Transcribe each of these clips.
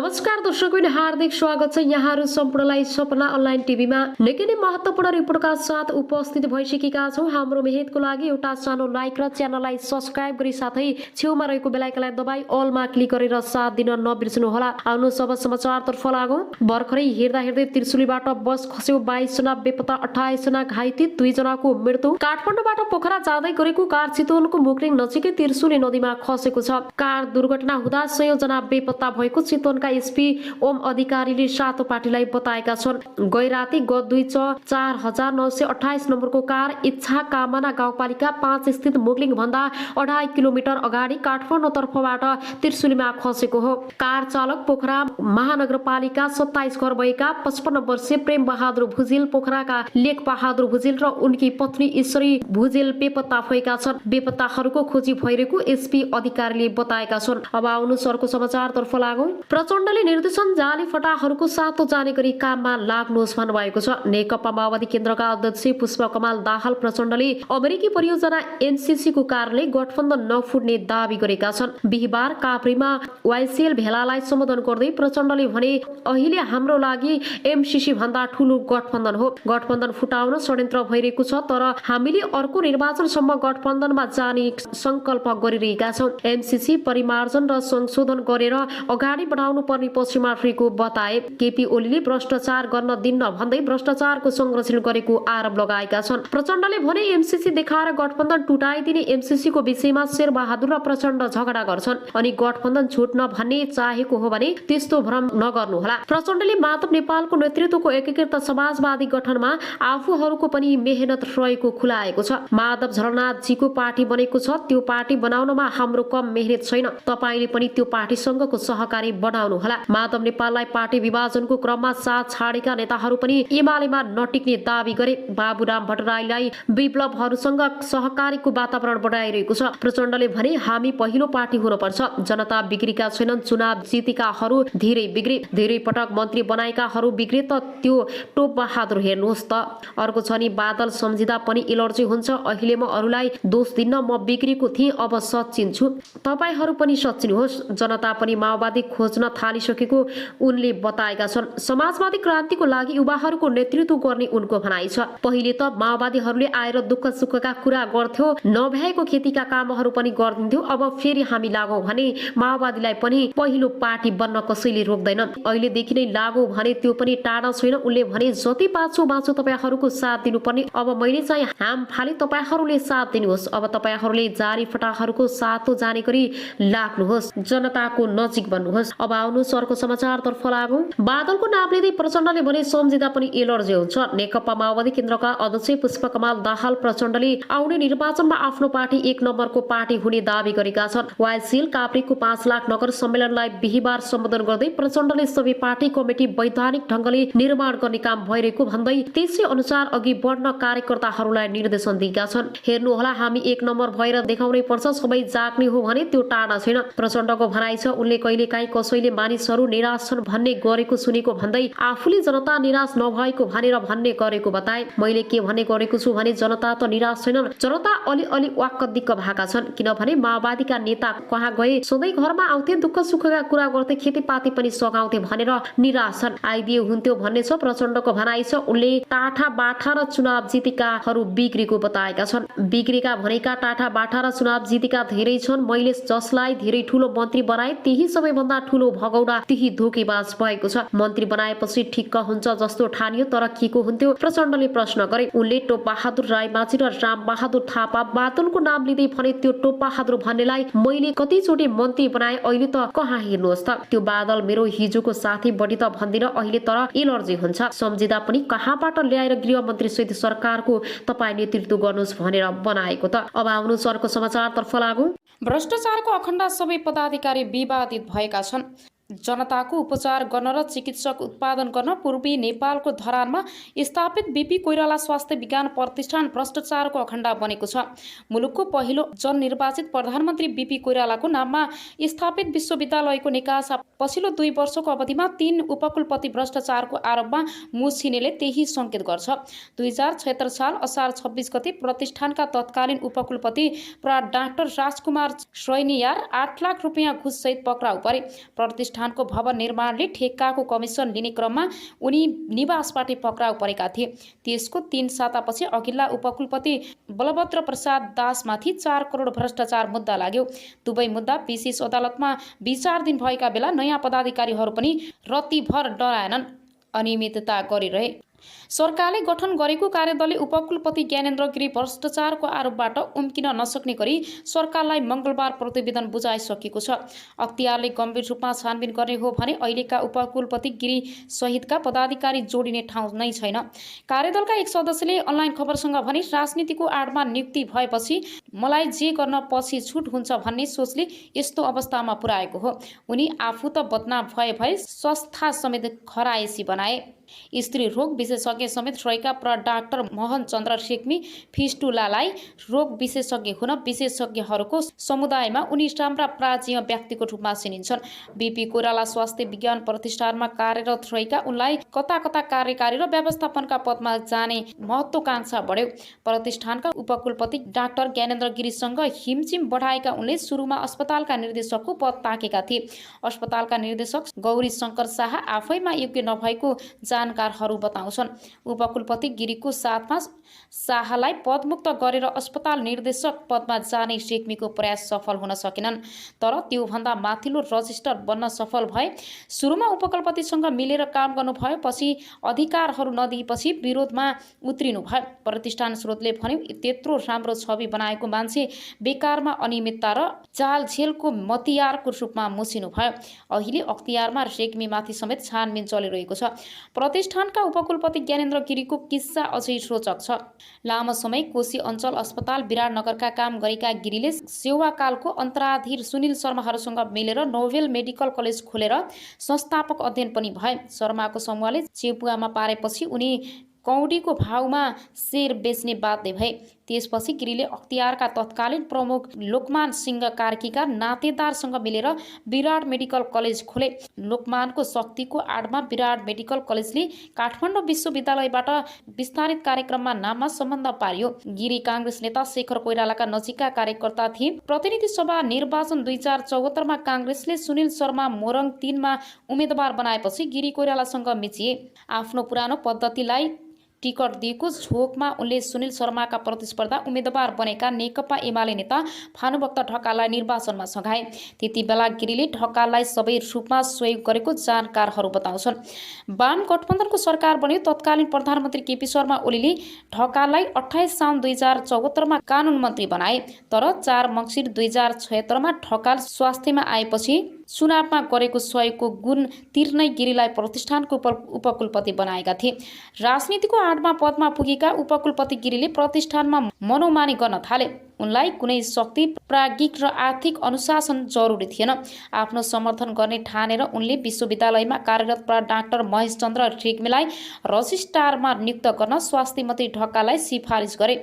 नमस्कार दर्शकबिन, हार्दिक स्वागत छ यहाँहरू सम्पूर्णलाई सपना अनलाइन टिभीमा निकै नै महत्त्वपूर्ण रिपोर्टका साथ उपस्थित भइसकेका छौं। हाम्रो मेहनतको लागि एउटा सानो लाइक र च्यानललाई सब्स्क्राइब गरी साथै छेउमा रहेको बेल आइकनलाई दबाई अलमा क्लिक गरेर साथ दिन नबिर्सनु होला। आउनु सब समाचारतर्फ लागौं। भर्खरै हेर्दै त्रिशुलीबाट बस खस्यो, 22 जना बेपत्ता, 28 जना घाइते, 2 जनाको मृत्यु। काठमाडौँबाट पोखरा जाँदै गरेको कार चितवनको मुक्रिङ नजिकै त्रिशुली नदीमा खसेको छ। कार दुर्घटना हुँदा 100 जना बेपत्ता भएको चितवनका एसपी ओम अधिकारीले सातो पार्टीलाई बताएका छन्। गैराती गत 4928 नम्बरको कार इच्छा कामना गाउँपालिका 5 स्थित मुक्लिङ भन्दा 2.5 किलोमिटर अगाडि काठमाडौँ तर्फबाट त्रिशुलीमा खसेको हो। कार चालक पोखरा महानगरपालिका 27 घर भएका 55 वर्षीय प्रेम बहादुर भुजेल, पोखराका लेख बहादुर भुजेल र उनकी पत्नी ईश्वरी भुजेल बेपत्ता भएका छन्। बेपत्ताहरूको खोजी भइरहेको एसपी अधिकारीले बताएका छन्। अब आउनु सरको समाचारतर्फ लागौं। प्रचण्डले निर्देशन जाली फटाहरूको सातो जाने गरी काममा लाग्नुहोस् भन्नुभएको छ। नेकपा माओवादी केन्द्रका अध्यक्ष पुष्पकमल दाहाल प्रचण्डले अमेरिकी परियोजना एनसीसी को कारणले गठबन्धन नफुट्ने दावी गरेका छन्। बिहीबार काभ्रेमा वाइसिएल भेलालाई सम्बोधन गर्दै प्रचण्डले भने, अहिले हाम्रो लागि एमसीसी भन्दा ठूलो गठबन्धन हो। गठबन्धन फुटाउन षड्यन्त्र भइरहेको छ, तर हामीले अर्को निर्वाचनसम्म गठबन्धनमा जाने संकल्प गरिरहेका छौं। एमसीसी परिमार्जन र संशोधन गरेर अगाडि बढाउनु पर्ने पक्षमा रहेको बताए। केपी ओलीले भ्रष्टाचार गर्न दिन्न भन्दै भ्रष्टाचारको संरक्षण गरेको आरोप लगाएका छन्। प्रचण्डले भने, एमसीसी देखाएर गठबन्धन टुटाइदिने, एमसीसी को विषयमा शेरबहादुर र प्रचण्ड झगडा गर्छन् अनि गठबन्धन छुट्न भन्ने चाहेको हो भने त्यस्तो भ्रम नगर्नुहोला। प्रचण्डले माधव नेपालको नेतृत्वको एकीकृत समाजवादी गठनमा आफूहरूको पनि मेहनत रहेको खुलाएको छ। माधव झलनाथजीको पार्टी बनेको छ, त्यो पार्टी बनाउनमा हाम्रो कम मेहनत छैन। तपाईले पनि त्यो पार्टीसँगको सहकारी बनाउनु होला। माधव नेपाललाई पार्टी विभाजनको क्रममा साथ छाडेका नेताहरू पनि एमालेमा नटिक्ने दावी गरे। बाबुराम भट्टराईलाई विप्लवहरूसँग सहकारीको वातावरण बनाइरहेको छ। प्रचण्डले भने, हामी पहिलो पार्टी हुनुपर्छ। जनता बिग्रेका छैनन्, चुनाव जितेकाहरू धेरै बिग्रे, धेरै पटक मन्त्री बनाएकाहरू बिग्रे त त्यो टोप बहादुर हेर्नुहोस् त। अर्को छ नि, बादल सम्झिँदा पनि एलर्जी हुन्छ। अहिले म अरूलाई दोष दिन्न, म बिग्रेको थिएँ, अब सच्चिन्छु, तपाईहरू पनि सच्चिनुहोस्। जनता पनि माओवादी खोज्न थालिसकेको उनले बताएका छन्। समाजवादी क्रान्तिको लागि युवाहरूको नेतृत्व गर्ने उनको भनाइ छ। पहिले त माओवादीहरूले आएर दुःख सुखका कुरा गर्थ्यो, नभएको खेतीका कामहरू पनि गरिदिन्थ्यो। अब फेरि हामी लागौं भने माओवादीलाई पनि पहिलो पार्टी बन्न कसैले रोक्दैन। अहिलेदेखि नै लागौं भने त्यो पनि टाढा छैन। उनले भने, जति बाँचो तपाईहरूको साथ दिनुपर्ने। अब मैले चाहिँ हाम फाले, तपाईहरूले साथ दिनुहोस्। अब तपाईहरूले जारी फटाहरूको सातो जाने गरी लाग्नुहोस्, जनताको नजिक बन्नुहोस्। अब आउनु सरको समाचारतर्फ लागौं। बादलको नाम लिँदै प्रचण्डले भने, सम्झिँदा पनि एलर्जी हुन्छ। नेकपा माओवादी केन्द्रका अध्यक्ष पुष्पकमल दाहाल प्रचण्डले आउने निर्वाचनमा आफ्नो पार्टी 1 नम्बरको पार्टी हुने दावी गरेका छन्। वाइसिएल काभ्रेको 5 लाख नगर सम्मेलनलाई बिहीबार सम्बोधन गर्दै प्रचण्डले सबै पार्टी कमिटी वैधानिक ढंगले निर्माण गर्ने काम भइरहेको भन्दै त्यसै अनुसार अघि बढ्न कार्यकर्ताहरूलाई निर्देशन दिएका छन्। हेर्नुहोला, हामी 1 नम्बर भएर देखाउनै पर्छ। सबै जाग्ने हो भने त्यो टाढा छैन। प्रचण्डको भनाइ छ। उनले कहिलेकाहीँ कसैले मानिसहरू निराश छन् भन्ने गरेको सुनेको भन्दै आफूले जनता निराश नभएको भनेर भन्ने गरेको बताए। मैले के भन्ने गरेको छु भने, जनता त निराश छैनन्, जनता अलि वाक्क दिक्क भएका छन्। किनभने माओवादीका नेता कहाँ गए, सधैँ घरमा आउँथे, दुःख सुखका कुरा गर्थे, खेतीपाती पनि सघाउँथे भनेर निराश छन्। आइदिए हुन्थ्यो भन्ने छ प्रचण्डको भनाइ छ। उनले टाठा बाठा र चुनाव जितेकाहरू बिग्रेको बताएका छन्। बिग्रेका भनेका टाठा बाठा र चुनाव जितेका धेरै छन्। मैले जसलाई धेरै ठूलो मन्त्री बनाए त्यही सबैभन्दा ठूलो भगौडा, त्यही धोकेबाज भएको छ। मन्त्री बनाएपछि ठिक्क हुन्छ जस्तो ठानियो, तर के को हुन्थ्यो, प्रचण्डले प्रश्न गरे। उनले टोप बहादुर राईमाझी र राम बहादुर थापा बादलको नाम लिँदै भने, त्यो टोप बहादुर भन्नेलाई मैले कतिचोटि मन्त्री बनाए, अहिले त कहाँ हेर्नुहोस् त। त्यो बादल मेरो हिजोको साथी बढी त भन्दिन अहिले, तर एलर्जी हुन्छ। सम्झिँदा पनि कहाँबाट ल्याएर गृहमन्त्री सहित सरकारको तपाईँ नेतृत्व गर्नुहोस् भनेर बनाएको त। अब आउनु सरको समाचारतर्फ लागौं। भ्रष्टाचारको अखण्ड सबै पदाधिकारी विवादित भएका छन्। जनताको उपचार गर्न र चिकित्सक उत्पादन गर्न पूर्वी नेपालको धरानमा स्थापित बीपी कोइराला स्वास्थ्य विज्ञान प्रतिष्ठान भ्रष्टाचारको अखण्ड बनेको छ। मुलुकको पहिलो जननिर्वाचित प्रधानमन्त्री बीपी कोइरालाको नाममा स्थापित विश्वविद्यालयको निकासा पछिल्लो 2 वर्षको अवधिमा 3 उपकुलपति भ्रष्टाचारको आरोपमा मुछिनेले त्यही संकेत गर्छ। 2076 साल असार 26 गते प्रतिष्ठानका तत्कालीन उपकुलपति प्रा डाक्टर राजकुमार श्रैनियार 8 लाख रुपियाँ घुससहित पक्राउ परे। प्रतिष्ठान प्रतिष्ठानको भवन निर्माणले ठेक्काको कमिसन लिने क्रममा उनी निवासबाट पक्राउ परेका थिए। त्यसको 3 सातापछि अघिल्ला उपकुलपति बलभद्र प्रसाद दासमाथि 4 करोड भ्रष्टाचार मुद्दा लाग्यो। दुवै मुद्दा विशेष अदालतमा विचाराधीन भएका बेला नयाँ पदाधिकारीहरू पनि रत्तिभर डराएनन्, अनियमितता गरिरहे। सरकारले गठन गरेको कार्यदलले उपकुलपति ज्ञानेन्द्र गिरी भ्रष्टाचारको आरोपबाट उम्किन नसक्ने गरी सरकारलाई मङ्गलबार प्रतिवेदन बुझाइसकेको छ। अख्तियारले गम्भीर रूपमा छानबिन गर्ने हो भने अहिलेका उपकुलपति गिरी सहितका पदाधिकारी जोडिने ठाउँ नै छैन। कार्यदलका एक सदस्यले अनलाइन खबरसँग भने राजनीतिको आडमा नियुक्ति भएपछि मलाई जे गर्न पछि छुट हुन्छ भन्ने सोचले यस्तो अवस्थामा पुर्याएको हो। उनी आफू त बदनाम भए संस्था समेत खराएसी बनाए। स्त्री रोग विशेषज्ञ समेत रहेका डाक्टर मोहन चन्द्र रेग्मी फिस्टुलालाई रोग विशेषज्ञ हुन विशेषज्ञहरूको समुदायमा उनी राम्रा प्राचीन व्यक्तिको रूपमा चिनिन्छन्। बीपी कोइराला स्वास्थ्य विज्ञान प्रतिष्ठानमा कार्यरत रहेका उनलाई कता कता कार्यकारी र व्यवस्थापनका पदमा जाने महत्त्वाकांक्षा बढ्यो। प्रतिष्ठानका उपकुलपति डाक्टर ज्ञानेन्द्र गिरीसँग हिमचिम बढाएका उनले सुरुमा अस्पतालका निर्देशकको पद ताकेका थिए। अस्पतालका निर्देशक गौरी शङ्कर शाह आफैमा योग्य नभएको जानकारहरू बताउँछन्। उपकुलपति गिरीको साथमा शाहलाई पदमुक्त गरेर अस्पताल निर्देशक पदमा जाने रेग्मीको प्रयास सफल हुन सकेनन्, तर त्योभन्दा माथिल्लो रजिस्टर बन्न सफल भए। सुरुमा उपकुलपतिसँग मिलेर काम गर्नुभयो, पछि अधिकारहरू नदिएपछि विरोधमा उत्रिनु भयो। प्रतिष्ठान स्रोतले भन्यो त्यत्रो राम्रो छवि बनाएको मान्छे बेकारमा अनियमितता र जालझेलको मतियारको रूपमा मुसिनु भयो। अहिले अख्तियारमा रेग्मीमाथि समेत छानबिन चलिरहेको छ। प्रतिष्ठानका उपकुलपति ज्ञानेन्द्र गिरीको किस्सा अझै रोचक छ। लामो समय कोशी अञ्चल अस्पताल विराटनगरका काम गरेका गिरीले सेवाकालको अन्तराधीर सुनिल शर्माहरूसँग मिलेर नोभेल मेडिकल कलेज खोलेर संस्थापक अध्ययन पनि भए। शर्माको समूहले चेपुवामा पारेपछि उनी कौडीको भावमा शेर बेच्ने बाध्य भए। त्यसपछि गिरीले अख्तियारका तत्कालीन प्रमुख लोकमान सिंह कार्कीका नातेदारसँग मिलेर विराट मेडिकल कलेज खोले। लोकमानको शक्तिको आडमा विराट मेडिकल कलेजले काठमाडौँ विश्वविद्यालयबाट विस्तारित कार्यक्रममा नाममा सम्बन्ध पारियो। गिरी काङ्ग्रेस नेता शेखर कोइरालाका नजिकका कार्यकर्ता थिए। प्रतिनिधि सभा निर्वाचन 2074मा काङ्ग्रेसले सुनिल शर्मा मोरङ 3मा उम्मेदवार बनाएपछि गिरी कोइरालासँग मिचिए। आफ्नो पुरानो पद्धतिलाई टिकट दिएको झोकमा उनले सुनिल शर्माका प्रतिस्पर्धा उम्मेदवार बनेका नेकपा एमाले नेता भानुभक्त ढकाललाई निर्वाचनमा सघाए। त्यति बेला गिरीले ढकाललाई सबै रूपमा सहयोग गरेको जानकारहरू बताउँछन्। वाम गठबन्धनको सरकार बन्यो। तत्कालीन प्रधानमन्त्री केपी शर्मा ओलीले ढकाललाई 28 साउन 2074मा कानुन मन्त्री बनाए, तर 4 मङ्सिर 2076मा ढकाल स्वास्थ्यमा आएपछि चुनावमा गरेको सहयोगको गुण तिर्नै गिरीलाई प्रतिष्ठानको उपकुलपति बनाएका थिए। राजनीतिको आडमा पदमा पुगेका उपकुलपति गिरीले प्रतिष्ठानमा मनोमानी गर्न थाले। उनलाई कुनै शक्ति, प्राज्ञिक र आर्थिक अनुशासन जरुरी थिएन। आफ्नो समर्थन गर्ने ठानेर उनले विश्वविद्यालयमा कार्यरत डाक्टर महेश चन्द्र रेग्मीलाई रजिस्ट्रारमा नियुक्त गर्न स्वास्थ्य मन्त्री ढकाललाई सिफारिस गरे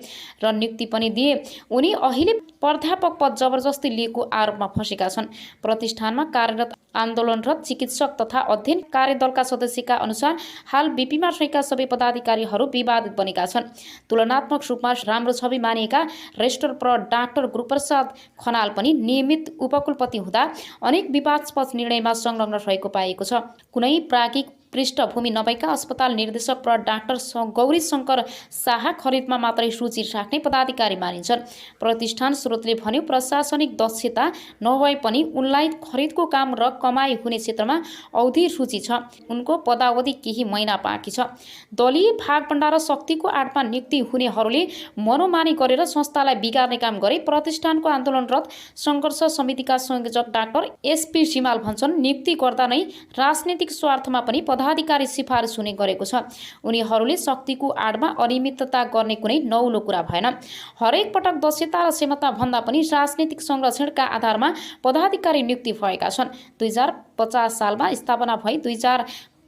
र नियुक्ति पनि दिए। उनी अहिले प्राध्यापक पद जबरजस्ती लिएको आरोपमा फँसेका छन्। प्रतिष्ठानमा कार्यरत आन्दोलनरत चिकित्सक तथा अध्ययन कार्यदलका सदस्यका अनुसार हाल बीपीमा रहेका सबै पदाधिकारीहरू विवादित बनेका छन्। तुलनात्मक रूपमा राम्रो छवि मानिएका रेजिस्ट्रार डाक्टर गुरुप्रसाद खनाल पनि नियमित उपकुलपति हुँदा अनेक विवादास्पद निर्णयमा संलग्न रहेको पाइएको छ। कुनै प्राज्ञिक पृष्ठभूमि नभएका अस्पताल निर्देशक डाक्टर गौरी शङ्कर शाह खरिदमा मात्रै रुचि राख्ने पदाधिकारी मानिन्छन्। प्रतिष्ठान स्रोतले भन्यो प्रशासनिक दक्षता नभए पनि उनलाई खरिदको काम र कमाई हुने क्षेत्रमा औधी रुचि छ। उनको पदावधि केही महिना बाँकी छ। दलीय भागभण्डा र शक्तिको आडमा नियुक्ति हुनेहरूले मनोमानी गरेर संस्थालाई बिगार्ने काम गरे। प्रतिष्ठानको आन्दोलनरत सङ्घर्ष समितिका संयोजक डाक्टर एसपी सिमाल भन्छन् नियुक्ति गर्दा नै राजनीतिक स्वार्थमा पनि पदाधिकारी सिफारिस हुने गरेको छ। उनीहरूले शक्तिको आडमा अनियमितता गर्ने कुनै नौलो कुरा भएन। हरेक पटक दक्षता र क्षमता भन्दा पनि राजनीतिक संरक्षणका आधारमा पदाधिकारी नियुक्ति भएका छन्। 2050 सालमा स्थापना भई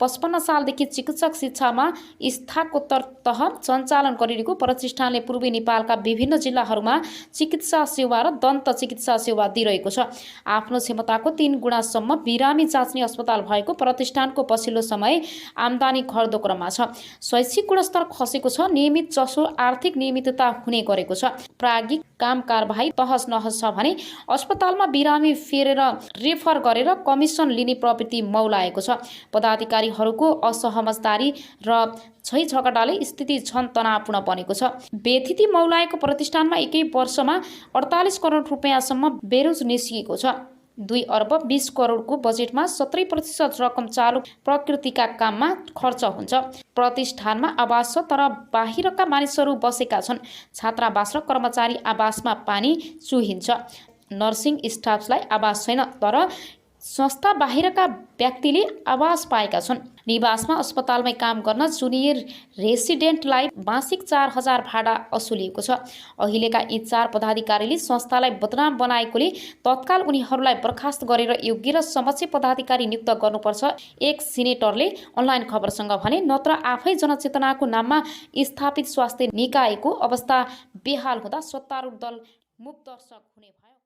55 सालदेखि चिकित्सक शिक्षामा स्नातकोत्तर तह सञ्चालन गरिरहेको प्रतिष्ठानले पूर्वी नेपालका विभिन्न जिल्लाहरूमा चिकित्सा सेवा र दन्त चिकित्सा सेवा दिइरहेको छ। आफ्नो क्षमताको 3 गुणासम्म बिरामी जाँच्ने अस्पताल भएको प्रतिष्ठानको पछिल्लो समय आम्दानी घट्दो क्रममा छ। शैक्षिक गुणस्तर खसेको छ। नियमित जसो आर्थिक नियमितता हुने गरेको छ। प्राज्ञिक काम कारबाही तहस नहस छ भने अस्पतालमा बिरामी फेरेर रेफर गरेर कमिसन लिने प्रवृत्ति मौलाएको छ। पदाधिकारीहरूको असहमतदारी र झैझगडाले स्थिति झन तनावपूर्ण बनेको छ। बेथिति मौलाएको प्रतिष्ठानमा एकै वर्षमा 48 करोड रुपियाँसम्म बेरोज निस्किएको छ। 2 अर्ब 20 करोडको बजेटमा 70% रकम चालु प्रकृतिका काममा खर्च हुन्छ। प्रतिष्ठानमा आवास छ तर बाहिरका मानिसहरू बसेका छन्। छात्रावास र कर्मचारी आवासमा पानी चुहिन्छ। नर्सिङ स्टाफलाई आवास छैन तर संस्था बाहिरका व्यक्तिले आवास पाएका छन्। निवासमा अस्पतालमै काम गर्न जुनियर रेसिडेन्टलाई मासिक 4000 भाडा असुलिएको छ। अहिलेका यी 4 पदाधिकारीले संस्थालाई बदनाम बनाएकोले तत्काल उनीहरूलाई बर्खास्त गरेर योग्य र समक्ष पदाधिकारी नियुक्त गर्नुपर्छ, एक सिनेटरले अनलाइन खबरसँग भने। नत्र आफै जनचेतनाको नाममा स्थापित स्वास्थ्य निकायको अवस्था बेहाल हुँदा सत्तारूढ दल मूक दर्शक हुने भयो।